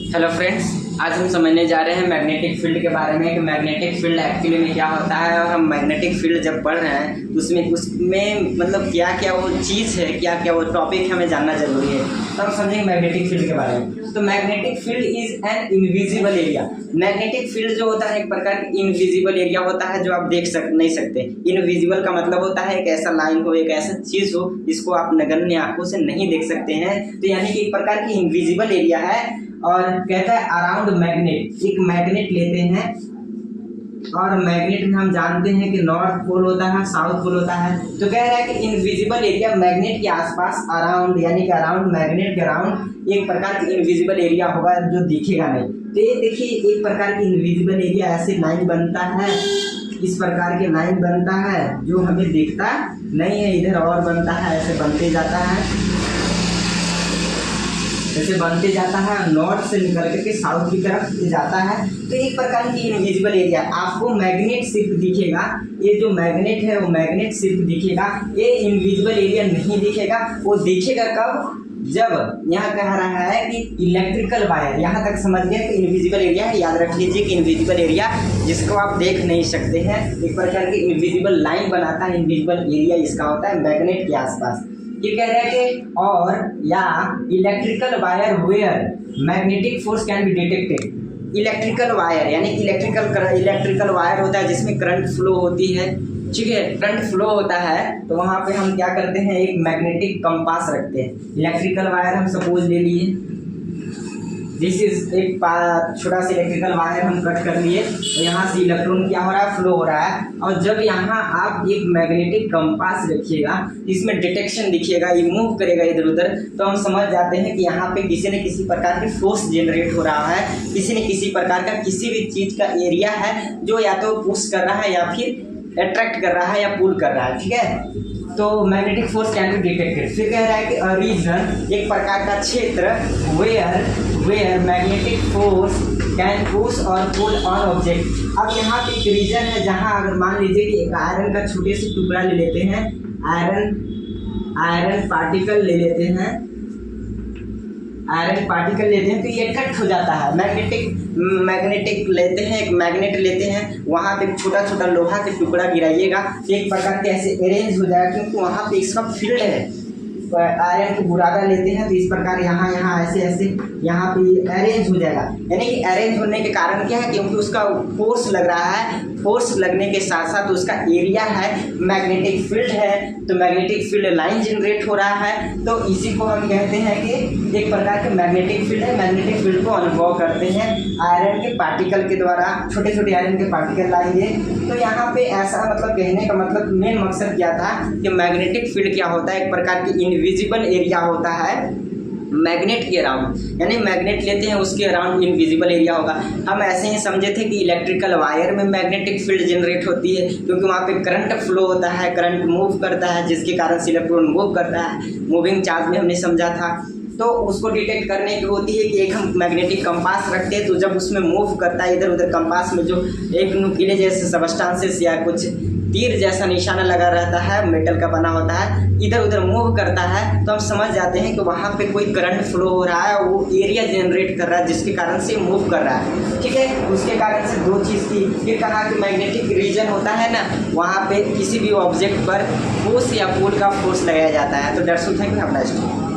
Hello friends, आज हम समझने जा रहे हैं मैग्नेटिक फील्ड के बारे में कि मैग्नेटिक फील्ड एक्चुअली में क्या होता है। और हम मैग्नेटिक फील्ड जब पढ़ रहे हैं तो उसमें मतलब क्या क्या वो चीज़ है, क्या क्या वो टॉपिक हमें जानना जरूरी है। तो हम समझेंगे मैग्नेटिक फील्ड के बारे में। तो magnetic field is an invisible area. Magnetic field जो होता है एक प्रकार का इनविजिबल एरिया होता है जो आप नहीं सकते। इनविजिबल का मतलब होता है एक ऐसा लाइन हो, एक ऐसा चीज़ हो जिसको आप नगण्य आंखों से नहीं देख सकते हैं। तो यानी कि एक प्रकार की इनविजिबल एरिया है। और कहता है अराउंड मैग्नेट, एक मैग्नेट लेते हैं और मैग्नेट में हम जानते हैं कि नॉर्थ पोल होता है, साउथ पोल होता है। तो कह रहा है कि इनविजिबल एरिया मैग्नेट के आसपास अराउंड, यानी कि अराउंड मैग्नेट के अराउंड एक प्रकार की इनविजिबल एरिया होगा जो दिखेगा नहीं। तो ये देखिए एक प्रकार की इनविजिबल एरिया ऐसे लाइन बनता है, इस प्रकार के लाइन बनता है जो हमें दिखता नहीं है। इधर और बनता है, ऐसे बनते जाता है, ऐसे बनते जाता है, नॉर्थ से निकल करके साउथ की तरफ जाता है। तो एक प्रकार की इनविजिबल एरिया आपको मैग्नेट सिर्फ दिखेगा। ये जो मैग्नेट है वो मैग्नेट सिर्फ दिखेगा, ये इनविजिबल एरिया नहीं दिखेगा। वो दिखेगा कब? जब यहाँ कह रहा है कि इलेक्ट्रिकल वायर, यहाँ तक समझ गए कि इनविजिबल एरिया है। याद रख लीजिए कि इनविजिबल एरिया जिसको आप देख नहीं सकते हैं, एक प्रकार की इनविजिबल लाइन बनाता है। इनविजिबल एरिया इसका होता है मैग्नेट के आसपास। ये कह रहे हैं कि और या electrical wire where magnetic force can be detected. Electrical wire यानी इलेक्ट्रिकल वायर होता है जिसमें करंट फ्लो होती है, ठीक है। करंट फ्लो होता है तो वहाँ पे हम क्या करते हैं, एक मैग्नेटिक कंपास रखते हैं। इलेक्ट्रिकल वायर हम सपोज ले लिए, दिस इज एक छोटा सा इलेक्ट्रिकल वायर हम कट कर लिए और यहाँ से इलेक्ट्रॉन क्या हो रहा है, फ्लो हो रहा है। और जब यहाँ आप एक मैग्नेटिक कंपास रखिएगा, इसमें डिटेक्शन दिखिएगा, ये मूव करेगा इधर उधर, तो हम समझ जाते हैं कि यहाँ पे किसी न किसी प्रकार की फोर्स जनरेट हो रहा है। किसी न किसी प्रकार का किसी भी चीज़ का एरिया है जो या तो पुश कर रहा है या फिर अट्रैक्ट कर रहा है या पुल कर रहा है, ठीक है। तो magnetic force can be detected. फिर कह रहा है कि रीजन, एक प्रकार का क्षेत्र where magnetic force can push और पुल ऑन ऑब्जेक्ट। अब यहाँ पे एक रीजन है जहाँ अगर मान लीजिए कि एक आयरन का छोटे से टुकड़ा ले लेते हैं, आयरन पार्टिकल ले लेते हैं, आयरन पार्टिकल लेते हैं तो ये अट्रैक्ट हो जाता है। मैग्नेटिक लेते हैं, एक मैग्नेट लेते हैं, वहाँ पे छोटा छोटा लोहा के टुकड़ा गिराइएगा तो एक प्रकार के ऐसे अरेंज हो जाएगा, क्योंकि वहाँ पे इसका फील्ड है। आयरन की बुरादा लेते हैं तो इस प्रकार यहाँ ऐसे यहाँ पे अरेंज हो जाएगा। यानी कि अरेंज होने के कारण क्या है, क्योंकि उसका फोर्स लग रहा है, फोर्स लगने के साथ साथ उसका एरिया है, मैग्नेटिक फील्ड है, तो मैग्नेटिक फील्ड लाइन जनरेट हो रहा है। तो इसी को हम कहते हैं कि एक प्रकार के मैग्नेटिक फील्ड है। मैग्नेटिक फील्ड को अनुभव करते हैं आयरन के पार्टिकल के द्वारा, छोटे छोटे आयरन के पार्टिकल लाएंगे। तो यहाँ पे ऐसा मतलब कहने का मतलब मेन मकसद क्या था कि मैग्नेटिक फील्ड क्या होता है, एक प्रकार की इनविजिबल एरिया होता है मैग्नेट के अराउंड। यानी मैग्नेट लेते हैं उसके अराउंड इनविजिबल एरिया होगा। हम ऐसे ही समझे थे कि इलेक्ट्रिकल वायर में मैग्नेटिक फील्ड जनरेट होती है, क्योंकि वहाँ पे करंट फ्लो होता है, करंट मूव करता है, जिसके कारण से इलेक्ट्रॉन मूव करता है। मूविंग चार्ज में हमने समझा था। तो उसको डिटेक्ट करने की होती है कि एक हम मैग्नेटिक कंपास रखते हैं, तो जब उसमें मूव करता है इधर उधर, कंपास में जो एक नुकीले जैसे सबस्टांसेस या कुछ तीर जैसा निशाना लगा रहता है, मेटल का बना होता है, इधर उधर मूव करता है, तो हम समझ जाते हैं कि वहाँ पे कोई करंट फ्लो हो रहा है, वो एरिया जनरेट कर रहा है जिसके कारण से मूव कर रहा है, ठीक है। उसके कारण से दो चीज़ की। फिर कहा कि मैग्नेटिक रीजन होता है ना, वहाँ पे किसी भी ऑब्जेक्ट पर पुश या पुल का फोर्स लगाया जाता है। तो that's all, thank you, have a nice day.